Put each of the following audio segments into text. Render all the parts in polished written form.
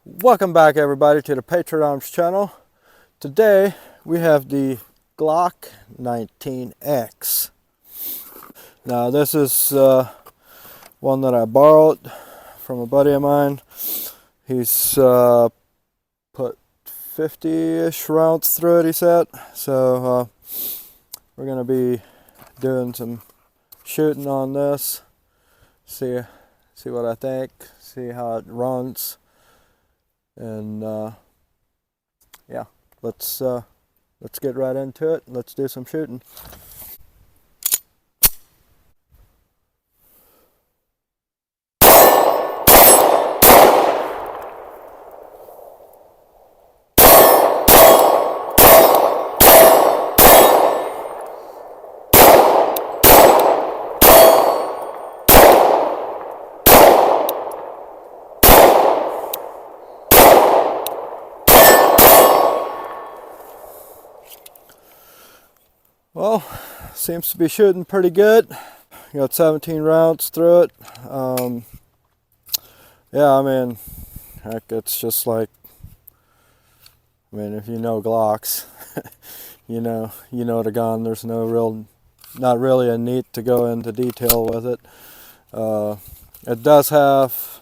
Welcome back everybody to the Patriot Arms channel. Today we have the Glock 19X. Now this is one that I borrowed from a buddy of mine. He's put 50-ish rounds through it, he said. So we're going to be doing some shooting on this. See what I think, see how it runs. And yeah, let's get right into it. Let's do some shooting. Well, seems to be shooting pretty good. Got 17 rounds through it. Yeah, I mean, heck, it's just like, I mean, if you know Glocks, you know the gun. There's not really a need to go into detail with it. It does have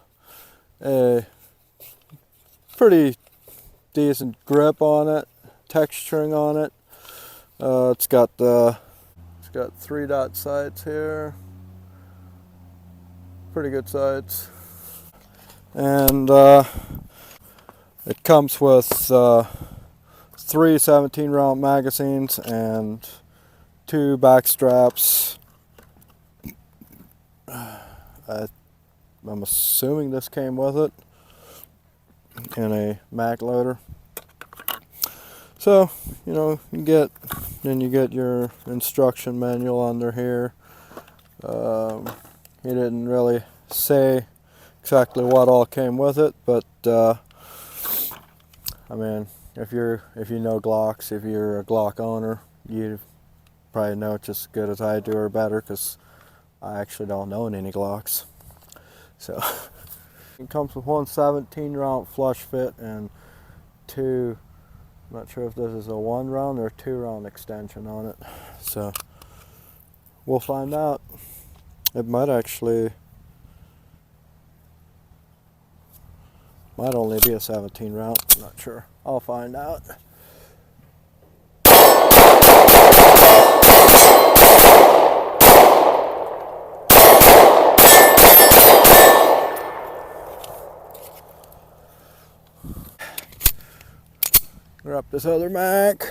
a pretty decent grip on it, texturing on it. It's got 3-dot sights here, pretty good sights, and it comes with 3 17-round magazines and 2 back straps. I'm assuming this came with it in a mag loader. So, you get your instruction manual under here. He didn't really say exactly what all came with it, but I mean, if you know Glocks, if you're a Glock owner, you probably know it just as good as I do or better, because I actually don't own any Glocks. So it comes with one 17-round flush fit and 2. I'm not sure if this is a 1-round or a 2-round extension on it, so we'll find out. It might only be a 17-round. I'm not sure. I'll find out. Grab this other mag.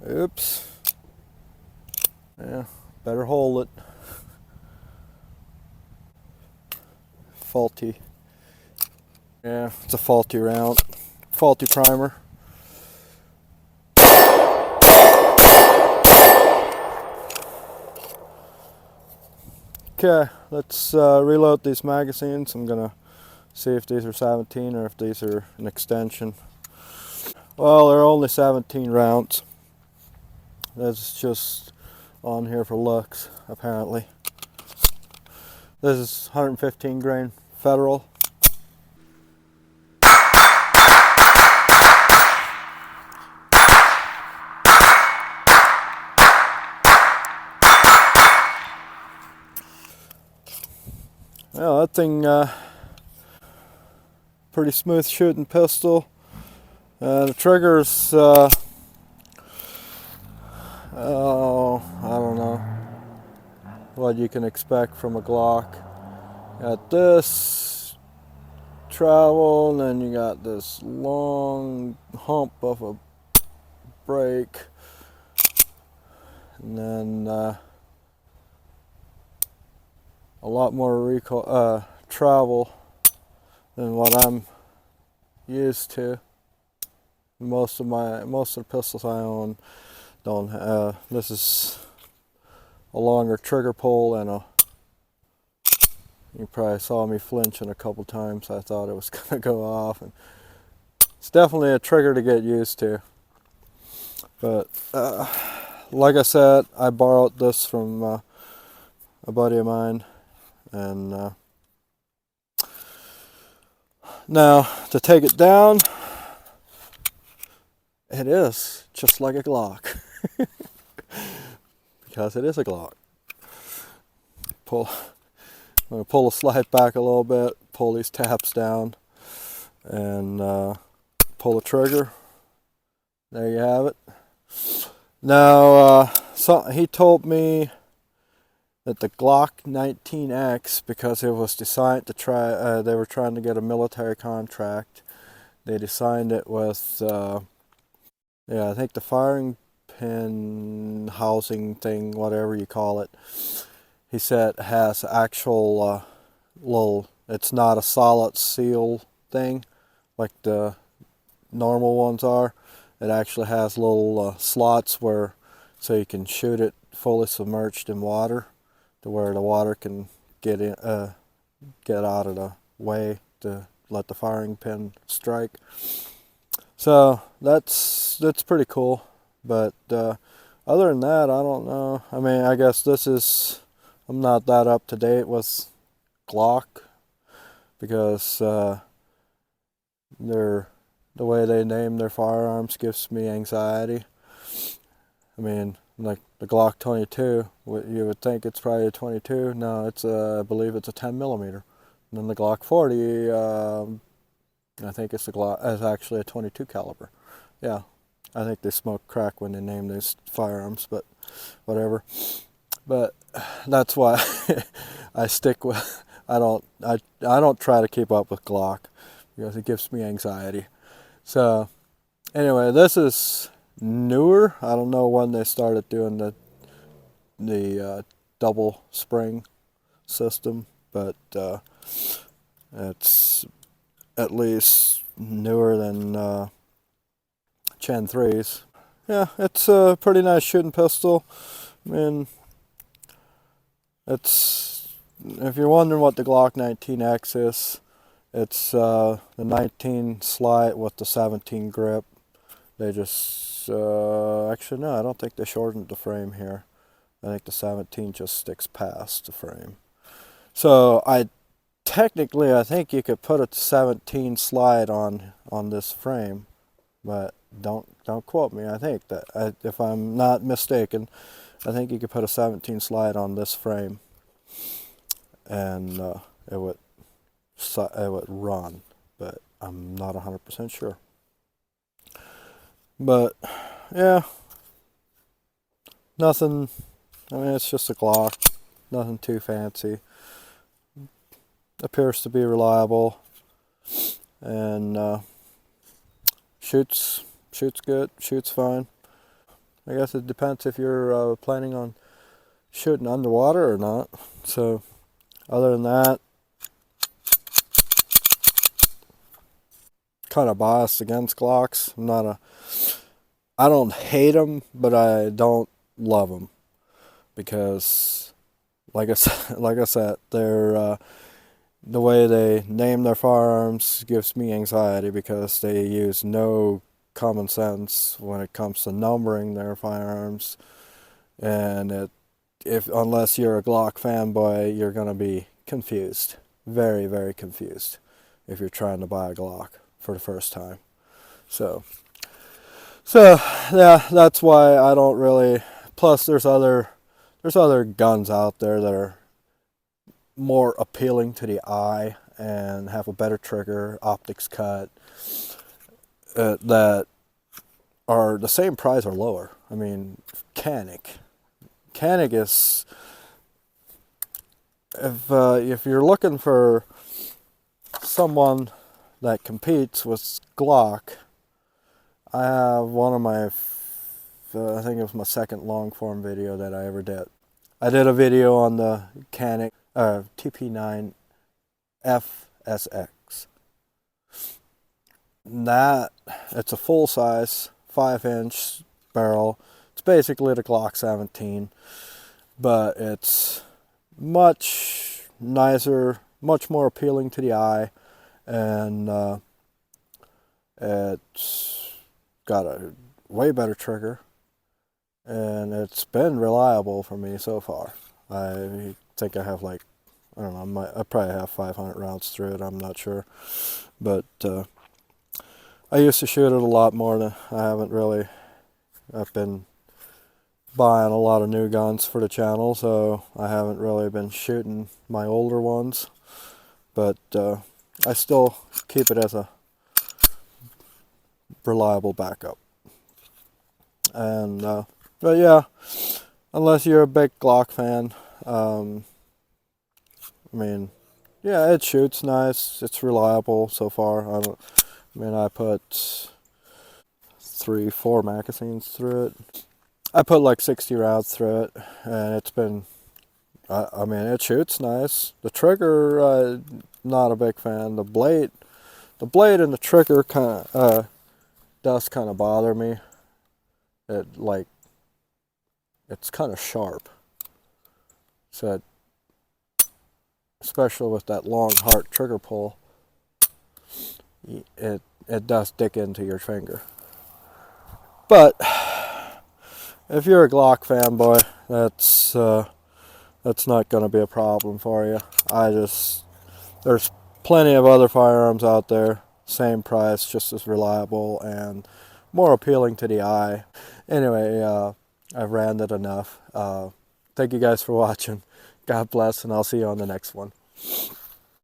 Oops. Yeah, better hold it. Faulty. Yeah, it's a faulty round. Faulty primer. Okay, let's reload these magazines. I'm gonna see if these are 17 or if these are an extension. Well, they're only 17 rounds. That's just on here for looks, apparently. This is 115 grain Federal. Well, that thing, pretty smooth shooting pistol. The trigger's, I don't know what you can expect from a Glock. Got this travel, and then you got this long hump of a brake, and then a lot more travel than what I'm used to. Most of the pistols I own don't. This is a longer trigger pull, and you probably saw me flinching a couple times. I thought it was gonna go off, and it's definitely a trigger to get used to. But like I said, I borrowed this from a buddy of mine, and now to take it down, it is just like a Glock. Because it is a Glock. I'm going to pull the slide back a little bit, pull these tabs down, and pull the trigger. There you have it. Now, he told me that the Glock 19X, because it was designed to try, they were trying to get a military contract. They designed it with, yeah, I think the firing pin housing thing, whatever you call it. He said it has actual little, it's not a solid seal thing like the normal ones are. It actually has little slots where, so you can shoot it fully submerged in water, to where the water can get in, get out of the way to let the firing pin strike. So that's pretty cool. But other than that, I don't know. I mean, I guess I'm not that up to date with Glock, because the way they name their firearms gives me anxiety. I mean, like the Glock 22, you would think it's probably a 22. No, it's I believe it's a 10 millimeter. And then the Glock 40, I think it's actually a 22 caliber. Yeah, I think they smoke crack when they name these firearms, but whatever. But that's why I stick with. I don't try to keep up with Glock, because it gives me anxiety. So anyway, this is newer. I don't know when they started doing the double spring system, but it's at least newer than Chen 3s. Yeah, it's a pretty nice shooting pistol. I mean, if you're wondering what the Glock 19X is, it's the 19 slide with the 17 grip. They just, actually no, I don't think they shortened the frame here. I think the 17 just sticks past the frame. So technically I think you could put a 17 slide on this frame, but don't quote me. I think that, if I'm not mistaken, I think you could put a 17 slide on this frame, and it would run, but I'm not 100% sure. But yeah, nothing. I mean, it's just a Glock, nothing too fancy. Appears to be reliable, and shoots good, shoots fine. I guess it depends if you're planning on shooting underwater or not. So other than that, kind of biased against Glocks. I don't hate them, but I don't love them, because like I said, they're the way they name their firearms gives me anxiety, because they use no common sense when it comes to numbering their firearms, and unless you're a Glock fanboy, you're gonna be confused, very, very confused, if you're trying to buy a Glock for the first time. So yeah, that's why I don't really. Plus, there's other guns out there that are more appealing to the eye and have a better trigger, optics cut, that are the same price or lower. I mean, Canik is, if you're looking for someone that competes with Glock, I have one of my, I think it was my second long form video that I ever did. I did a video on the Canik TP9 FSX. It's a full size 5-inch barrel. It's basically the Glock 17, but it's much nicer, much more appealing to the eye, and it's got a way better trigger, and it's been reliable for me so far. I think I have like, I don't know, I probably have 500 rounds through it, I'm not sure. But I used to shoot it a lot more than I haven't really. I've been buying a lot of new guns for the channel, so I haven't really been shooting my older ones. But I still keep it as a reliable backup. And but yeah, unless you're a big Glock fan, I mean, yeah, it shoots nice. It's reliable so far. I put 3-4 magazines through it. I put like 60 rounds through it, and it's been. I mean, it shoots nice. The trigger, not a big fan. The blade and the trigger kind of does kind of bother me. It's kind of sharp. So, especially with that long heart trigger pull, it does dig into your finger. But if you're a Glock fanboy, that's not going to be a problem for you. There's plenty of other firearms out there, same price, just as reliable and more appealing to the eye. Anyway, I've ranted enough. Thank you guys for watching. God bless, and I'll see you on the next one.